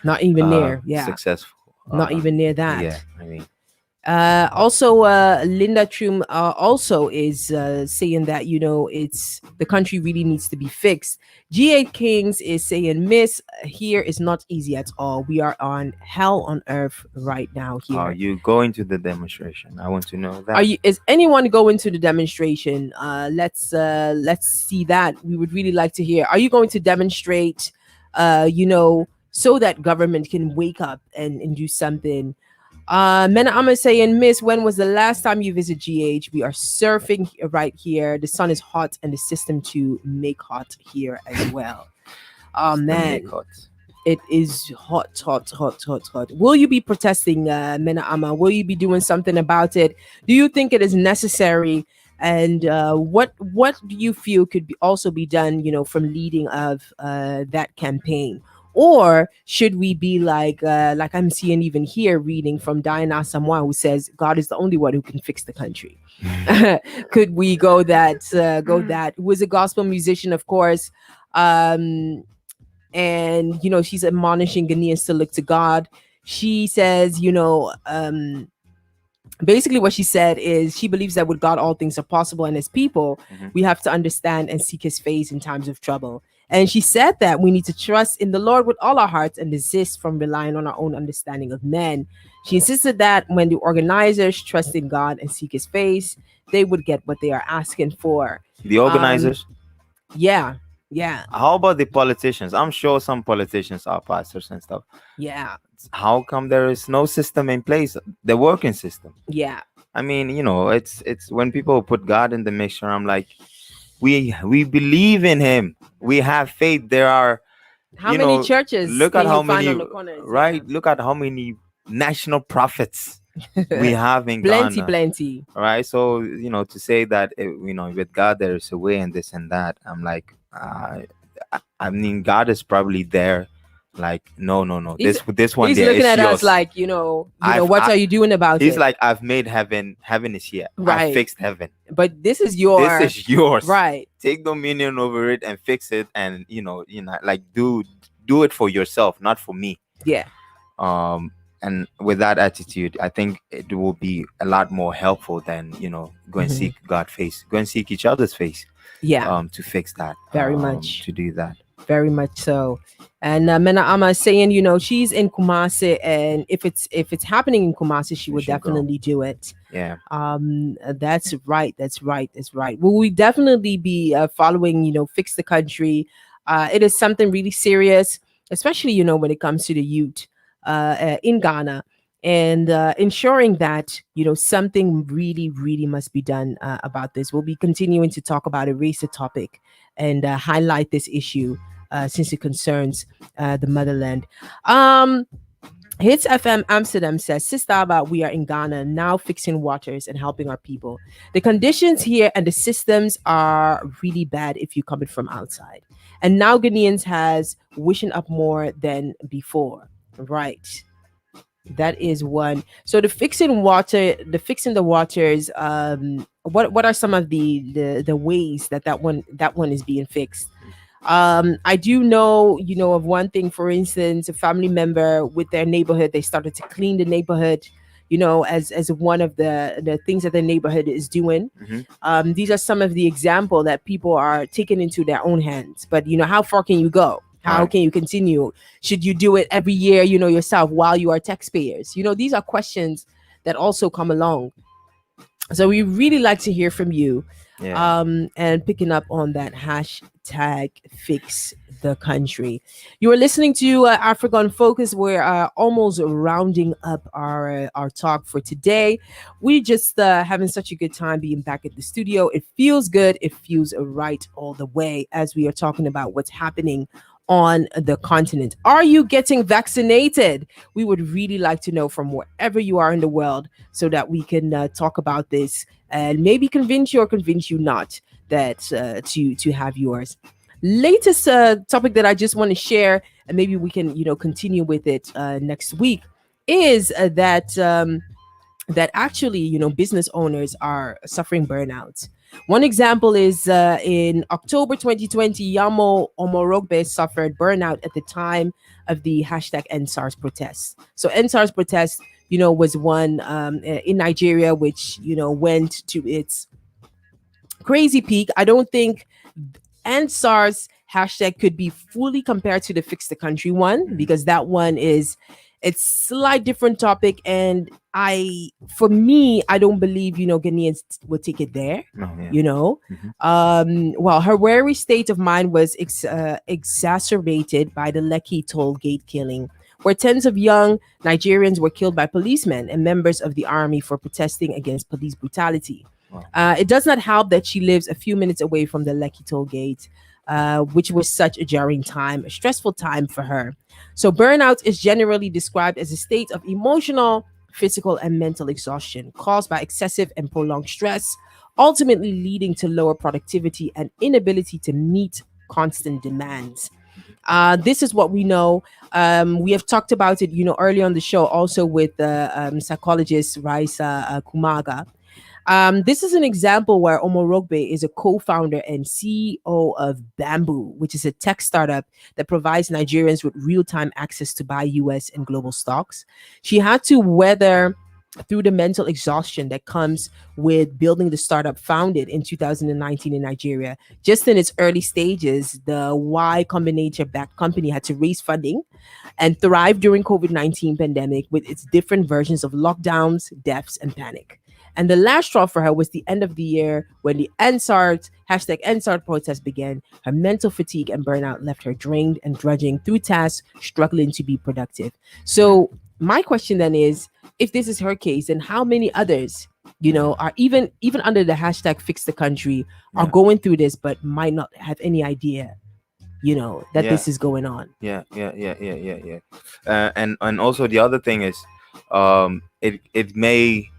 Not even near. Yeah. successful. Not even near that. Yeah, I mean, Also, Linda Trum also is saying that, it's the country really needs to be fixed. G8 Kings is saying, "Miss, here is not easy at all. We are on hell on earth right now are here." you going to the demonstration? I want to know that. Are you? Is anyone going to the demonstration? Let's see that. We would really like to hear. Are you going to demonstrate? So that government can wake up and do something. Ms.aba saying, "Miss, when was the last time you visit GH? We are surfing right here. The sun is hot and the system to make hot here as well." Oh It's the man, make hot. it is hot, hot, hot, hot, hot. Will you be protesting, Ms.aba? Will you be doing something about it? Do you think it is necessary? And what do you feel could also be done, from leading of that campaign? Or should we be like I'm seeing even here reading from Diana Samoa, who says God is the only one who can fix the country? Could we go that who is a gospel musician, of course, and she's admonishing Ghanaians to look to God. She says, basically what she said is she believes that with God all things are possible, and as people Mhm. we have to understand and seek his face in times of trouble. And she said that we need to trust in the Lord with all our hearts and desist from relying on our own understanding of men. She insisted that when the organizers trust in God and seek his face, they would get what they are asking for. The organizers. Yeah. Yeah. How about the politicians? I'm sure some politicians are pastors and stuff. Yeah. How come there is no system in place, the working system? Yeah. I mean, it's when people put God in the mixture, I'm like, we believe in him, we have faith. There are, How many churches look at can you how find many, on the corners? Yeah. right, look at how many national prophets we have in Plenty, Ghana. plenty. Right, so to say that with God there is a way and this and that, I'm like, I mean, God is probably there, like, no, no, no, He's this one he's there looking is at us yours. like, I've what I, are you doing about he's it? like, I've made heaven, heaven is here, I Right. fixed heaven, But this is this your is yours, right. take dominion over it and fix it, and like, do it for yourself, not for me. Yeah. um and with that attitude, I think it will be a lot more helpful than go and Mhm. seek God face, go and seek each other's face, Yeah. to fix that, Very much. to do that. Very much so. And Ms.aba is saying, she's in Kumasi, and if it's happening in Kumasi, she We would should go. definitely do it. Yeah. That's right. That's right. That's right. Will we definitely be following? Fix the country. It is something really serious, especially when it comes to the youth in Ghana, and ensuring that something really, really must be done about this. We'll be continuing to talk about it, raise the topic, and highlight this issue since it concerns the motherland. Um, Hits FM Amsterdam says, Sister Abba, we are in Ghana now fixing waters and helping our people. The conditions here and the systems are really bad if you coming from outside. And now Ghanaians has wishing up more than before. Right. That is one. So the fixing the waters, what are some of the ways that one is being fixed? I do know, of one thing, for instance, a family member with their neighborhood, they started to clean the neighborhood, as one of the things that the neighborhood is doing. Hmm. These are some of the example that people are taking into their own hands. But how far can you go? How Right. can you continue? Should you do it every year, yourself while you are taxpayers? These are questions that also come along. So we really like to hear from you, Yeah. and picking up on that hashtag fix the country. You are listening to African Focus. We're almost rounding up our talk for today. We just having such a good time being back at the studio. It feels good. It feels right all the way as we are talking about what's happening on the continent. Are you getting vaccinated? We would really like to know from wherever you are in the world, so that we can talk about this and maybe convince you or convince you not that to have yours. Latest topic that I just want to share, and maybe we can continue with it next week, is that actually business owners are suffering burnouts. One example is in October 2020, Yamo Omorogbe suffered burnout at the time of the hashtag NSARS protests. So NSARS protest, was one in Nigeria, which went to its crazy peak. I don't think NSARS hashtag could be fully compared to the Fix the Country one, because that one is it's slight different topic, and for me, I don't believe Ghanaians will take it there. No, yeah. Well, her wary state of mind was exacerbated by the Lekki toll gate killing, where tens of young Nigerians were killed by policemen and members of the army for protesting against police brutality. Wow. It does not help that she lives a few minutes away from the Lekki toll gate, which was such a jarring time, a stressful time for her. So, burnout is generally described as a state of emotional, physical, and mental exhaustion caused by excessive and prolonged stress, ultimately leading to lower productivity and inability to meet constant demands. This is what we know. We have talked about it, earlier on the show, also with psychologist Raisa Kumaga. This is an example where Omorogbe is a co-founder and CEO of Bamboo, which is a tech startup that provides Nigerians with real-time access to buy US and global stocks. She had to weather through the mental exhaustion that comes with building the startup founded in 2019 in Nigeria. Just in its early stages, the Y Combinator-backed company had to raise funding and thrive during COVID-19 pandemic with its different versions of lockdowns, deaths, and panic. And the last straw for her was the end of the year when the NSART, #NSART protest began. Her mental fatigue and burnout left her drained and drudging through tasks, struggling to be productive. So my question then is, if this is her case, then how many others, are even under the #fix the country, are Yeah. going through this but might not have any idea, that Yeah. this is going on. Yeah. And also the other thing is, it may,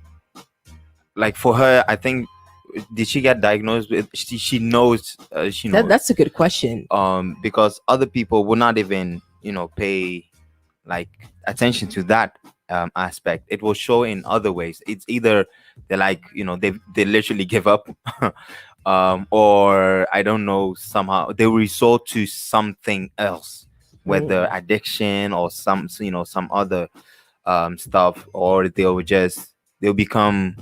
like, for her, I think, did she get diagnosed with, she knows, That's a good question. because other people would not even, pay, like, attention to that aspect. It will show in other ways. It's either they're like, they literally give up, or I don't know, somehow they resort to something else, whether addiction or some other stuff, or they'll become,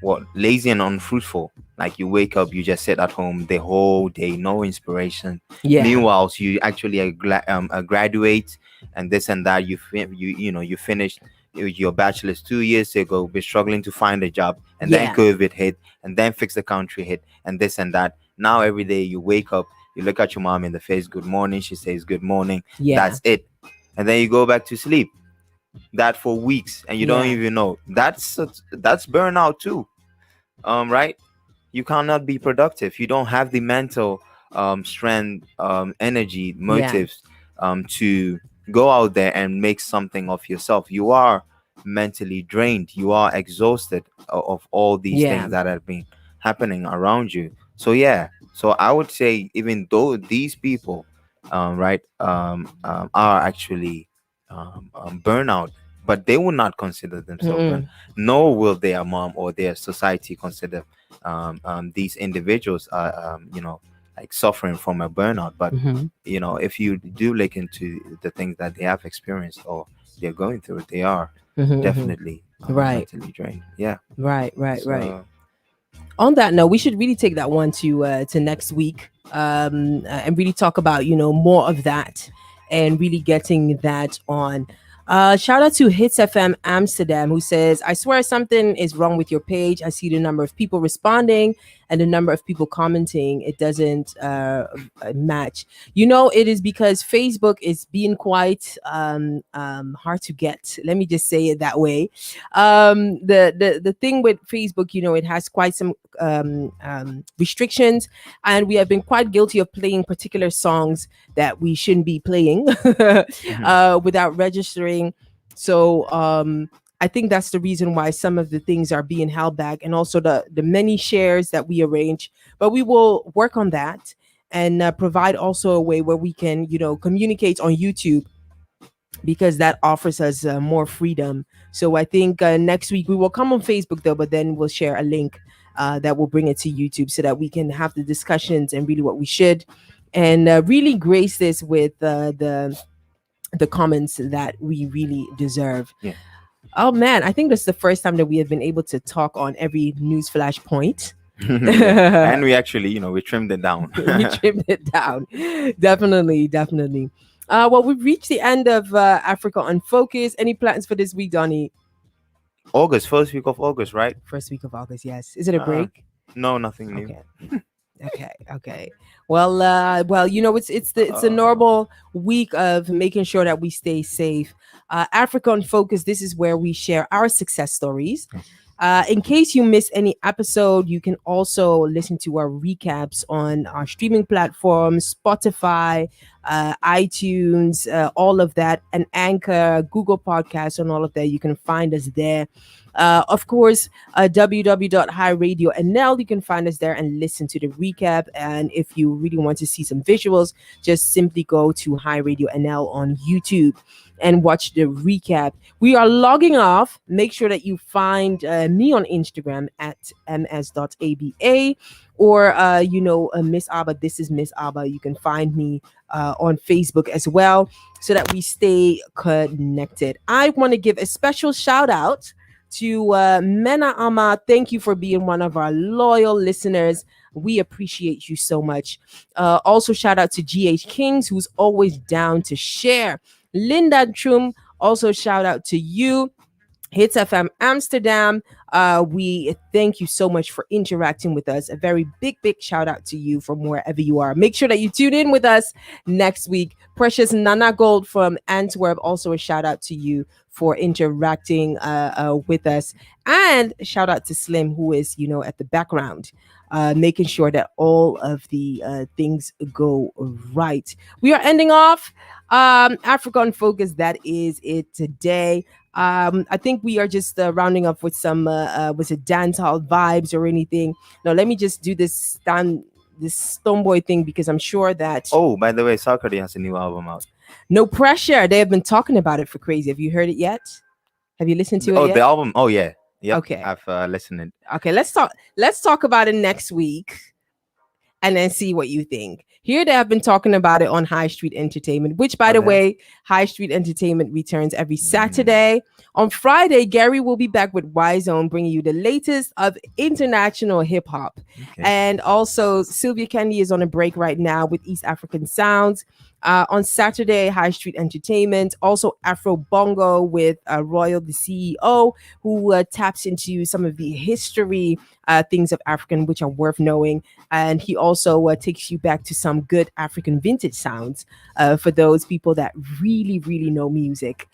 what, lazy and unfruitful. Like, you wake up, you just sit at home the whole day, no inspiration. Yeah. Meanwhile, you actually graduate, and this and that, you finished your bachelor's 2 years ago, be struggling to find a job, and then Yeah. COVID hit, and then fix the country hit, and this and that. Now every day you wake up, you look at your mom in the face, good morning, she says good morning. Yeah. That's it. And then you go back to sleep, that for weeks, and you don't Yeah. even know. That's burnout too. Right? You cannot be productive. You don't have the mental strength, energy, motives, to go out there and make something of yourself. You are mentally drained. You are exhausted of all these Yeah. things that have been happening around you. So yeah. So I would say, even though these people, right, are actually burnout, but they will not consider themselves burnout. Nor will their mom or their society consider these individuals are, like, suffering from a burnout. But if you do look into the things that they have experienced or they're going through, they are definitely Right. mentally drained. Yeah. Right. So, On that note, we should really take that one to next week, and really talk about more of that, and really getting that on. Shout out to Hits FM Amsterdam, who says, I swear something is wrong with your page. I see the number of people responding and the number of people commenting. It doesn't match. It is because Facebook is being quite hard to get. Let me just say it that way. The thing with Facebook, it has quite some restrictions, and we have been quite guilty of playing particular songs that we shouldn't be playing without registering. So I think that's the reason why some of the things are being held back, and also the many shares that we arrange. But we will work on that, and provide also a way where we can communicate on YouTube, because that offers us more freedom. So I think next week we will come on Facebook though, but then we'll share a link that will bring it to YouTube, so that we can have the discussions and really what we should, and really grace this with the comments that we really deserve. Yeah. Oh man, I think this is the first time that we have been able to talk on every news flash point. yeah. And we actually, we trimmed it down. We trimmed it down. Definitely. Well, we've reached the end of Africa on Focus. Any plans for this week, Donny? August, first week of August, right? First week of August, yes. Is it a break? No, nothing new. Okay. Well, it's the normal week of making sure that we stay safe. Africa on Focus, this is where we share our success stories. In case you miss any episode, you can also listen to our recaps on our streaming platforms, Spotify, iTunes, all of that, and Anchor, Google Podcasts, and all of that. You can find us there. Of course, www.highradio.nl. You can find us there and listen to the recap. And if you really want to see some visuals, just simply go to High Radio NL on YouTube and watch the recap. We are logging off. Make sure that you find me on Instagram at ms.aba, or Ms.aba. This is Ms.aba. You can find me on Facebook as well, so that we stay connected. I want to give a special shout out to Mena Ama. Thank you for being one of our loyal listeners. We appreciate you so much. Also, shout out to GH Kings, who's always down to share. Linda Trum, also shout out to you. Hits FM Amsterdam. We thank you so much for interacting with us. A very big shout out to you from wherever you are. Make sure that you tune in with us next week. Precious Nana Gold from Antwerp, also a shout out to you for interacting with us. And shout out to Slim, who is, at the background, making sure that all of the things go right. We are ending off Africa on Focus. That is it today. I think we are just rounding up with some was it dancehall vibes or anything. No, let me just do this Stoneboy thing because I'm sure that Oh, by the way, Sarkodie has a new album out. No Pressure. They have been talking about it for crazy. Have you heard it yet? Have you listened to it Oh, yet? the album. Oh, yeah. Yep, Okay. I've listened. Okay, let's talk about it next week and then see what you think. Here they have been talking about it on High Street Entertainment, which, by the way, High Street Entertainment returns every Saturday. On Friday, Gary will be back with Y Zone, bringing you the latest of international hip hop. Okay. And also, Sylvia Candy is on a break right now with East African Sounds. On Saturday, High Street Entertainment, also Afro Bongo with Royal, the CEO, who taps into some of the history things of African, which are worth knowing. And he also takes you back to some good African vintage sounds for those people that really, really know music.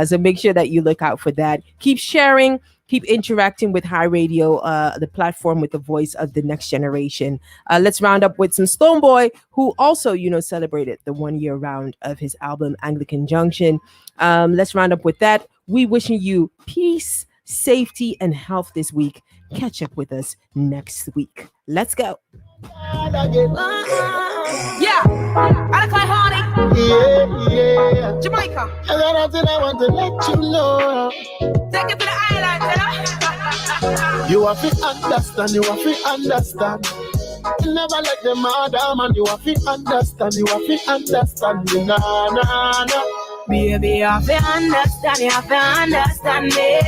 So make sure that you look out for that. Keep sharing. Keep interacting with High Radio, the platform with the voice of the next generation. Let's round up with some Stoneboy, who also, celebrated the 1 year round of his album Anglican Junction. Let's round up with that. We wishing you peace, safety, and health this week. Catch up with us next week. Let's go. Yeah. Yeah. Jamaica. I got nothing I want to let you know. Take it to the island, You have to understand, you have to understand. Never let them murder, man. You have to understand, you have to understand. Nah. Baby, you have to understand, you have to understand me.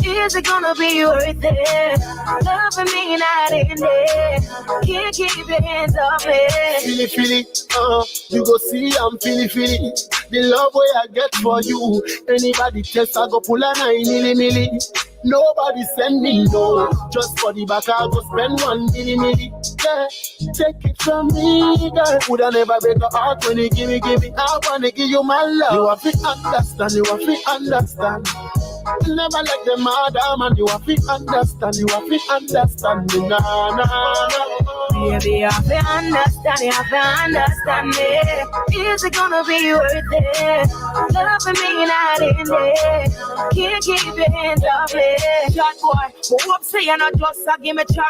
Is it gonna be worth it? Loving me not in there. Can't keep your hands off me. Feel it, you go see I'm feel it. The love way I get for you. Anybody test, I go pull a 9 milli. Nobody send me no. Just for the back, I go spend 1 milli. Yeah, take it from me, girl. Woulda never break a heart when you give me. I wanna give you my love. You have to understand, you have to understand. Never let them murder, man. You have to understand, you have to understand. Nah. Baby, you have to understand, you have to understand me. Is it gonna be worth it? Loving me not in there. Can't keep your hands off me. Shot boy, but hope say you're not just a give me chance.